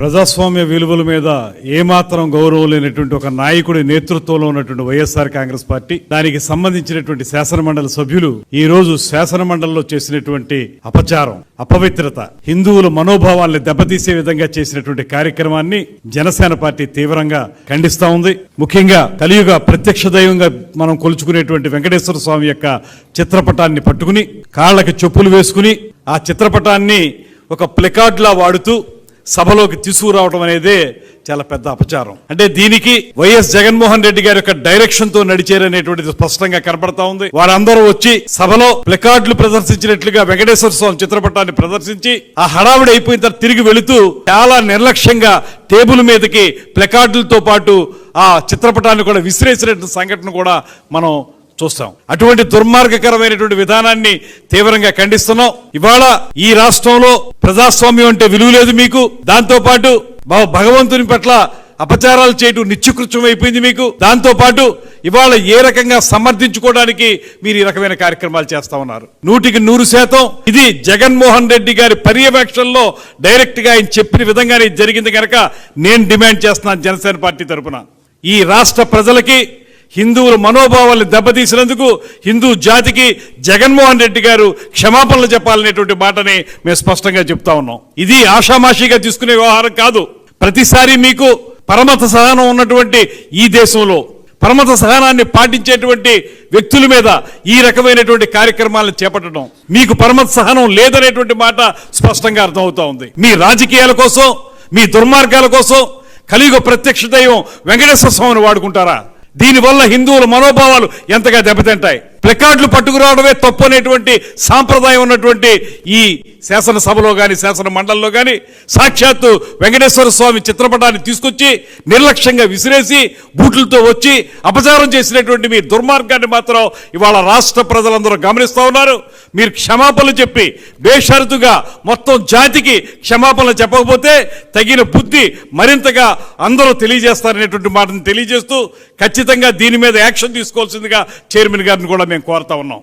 ప్రజాస్వామ్య విలువల మీద ఏమాత్రం గౌరవం లేనటువంటి ఒక నాయకుడి నేతృత్వంలో ఉన్నటువంటి వైఎస్ఆర్ కాంగ్రెస్ పార్టీ, దానికి సంబంధించినటువంటి శాసనమండలి సభ్యులు ఈ రోజు శాసనమండలిలో చేసినటువంటి అపచారం, అపవిత్రత, హిందువుల మనోభావాల్ని దెబ్బతీసే విధంగా చేసినటువంటి కార్యక్రమాన్ని జనసేన పార్టీ తీవ్రంగా ఖండిస్తా ఉంది. ముఖ్యంగా కలియుగ ప్రత్యక్ష దైవంగా మనం కొలుచుకునేటువంటి వెంకటేశ్వర స్వామి యొక్క చిత్రపటాన్ని పట్టుకుని కాళ్లకి చెప్పులు వేసుకుని ఆ చిత్రపటాన్ని ఒక ప్లకార్డ్ లా వాడుతూ సభలోకి తీసుకురావడం అనేదే చాలా పెద్ద అపచారం. అంటే దీనికి వైఎస్ జగన్మోహన్ రెడ్డి గారి యొక్క డైరెక్షన్ తో నడిచారనేటువంటిది స్పష్టంగా కనబడతా ఉంది. వారందరూ వచ్చి సభలో ప్లకార్డులు ప్రదర్శించినట్లుగా వెంకటేశ్వర స్వామి చిత్రపటాన్ని ప్రదర్శించి ఆ హడావిడి అయిపోయిన తర్వాత తిరిగి వెళుతూ చాలా నిర్లక్ష్యంగా టేబుల్ మీదకి ప్లకార్డులతో పాటు ఆ చిత్రపటాన్ని కూడా విసిరేసినటువంటి సంఘటన కూడా మనం చూస్తాం. అటువంటి దుర్మార్గకరమైనటువంటి విధానాన్ని తీవ్రంగా ఖండిస్తున్నాం. ఇవాళ ఈ రాష్ట్రంలో ప్రజాస్వామ్యం అంటే విలువ లేదు మీకు. దాంతో పాటు భగవంతుని పట్ల అపచారాలు చేయటం నిత్యకృత్యం అయిపోయింది మీకు. దాంతో పాటు ఇవాళ ఏ రకంగా సమర్థించుకోవడానికి మీరు ఈ రకమైన కార్యక్రమాలు చేస్తా ఉన్నారు. 100% ఇది జగన్మోహన్ రెడ్డి గారి పర్యవేక్షణలో డైరెక్ట్ గా ఆయన చెప్పిన విధంగానే జరిగింది కనుక నేను డిమాండ్ చేస్తున్నాను జనసేన పార్టీ తరఫున, ఈ రాష్ట్ర ప్రజలకి హిందువుల మనోభావాలను దెబ్బతీసినందుకు హిందూ జాతికి జగన్మోహన్ రెడ్డి గారు క్షమాపణలు చెప్పాలనేటువంటి మాటని మేము స్పష్టంగా చెప్తా ఉన్నాం. ఇది ఆషామాషిగా తీసుకునే వ్యవహారం కాదు. ప్రతిసారి మీకు పరమత సహనం ఉన్నటువంటి ఈ దేశంలో పరమత సహనాన్ని పాటించేటువంటి వ్యక్తుల మీద ఈ రకమైనటువంటి కార్యక్రమాలను చేపట్టడం, మీకు పరమత సహనం లేదనేటువంటి మాట స్పష్టంగా అర్థమవుతా ఉంది. మీ రాజకీయాల కోసం, మీ దుర్మార్గాల కోసం కలియుగ ప్రత్యక్ష దైవం వెంకటేశ్వర స్వామిని వాడుకుంటారా? దీనివల్ల హిందువుల మనోభావాలు ఎంతగా దెబ్బతింటాయి. ప్లకార్డులు పట్టుకురావడమే తప్పు అనేటువంటి సాంప్రదాయం ఉన్నటువంటి ఈ శాసనసభలో గాని శాసన మండలిలో గాని సాక్షాత్తు వెంకటేశ్వర స్వామి చిత్రపటాన్ని తీసుకొచ్చి నిర్లక్ష్యంగా విసిరేసి బూట్లతో వచ్చి అపచారం చేసినటువంటి మీ దుర్మార్గాన్ని మాత్రం ఇవాళ రాష్ట్ర ప్రజలందరూ గమనిస్తూ ఉన్నారు. మీరు క్షమాపణలు చెప్పి బేషరతుగా మొత్తం జాతికి క్షమాపణలు చెప్పకపోతే తగిన బుద్ధి మరింతగా అందరూ తెలియజేస్తారనేటువంటి మాటను తెలియజేస్తూ ఖచ్చితంగా దీని మీద యాక్షన్ తీసుకోవాల్సిందిగా చైర్మన్ గారిని కూడా మేము కోరుతా ఉన్నాం.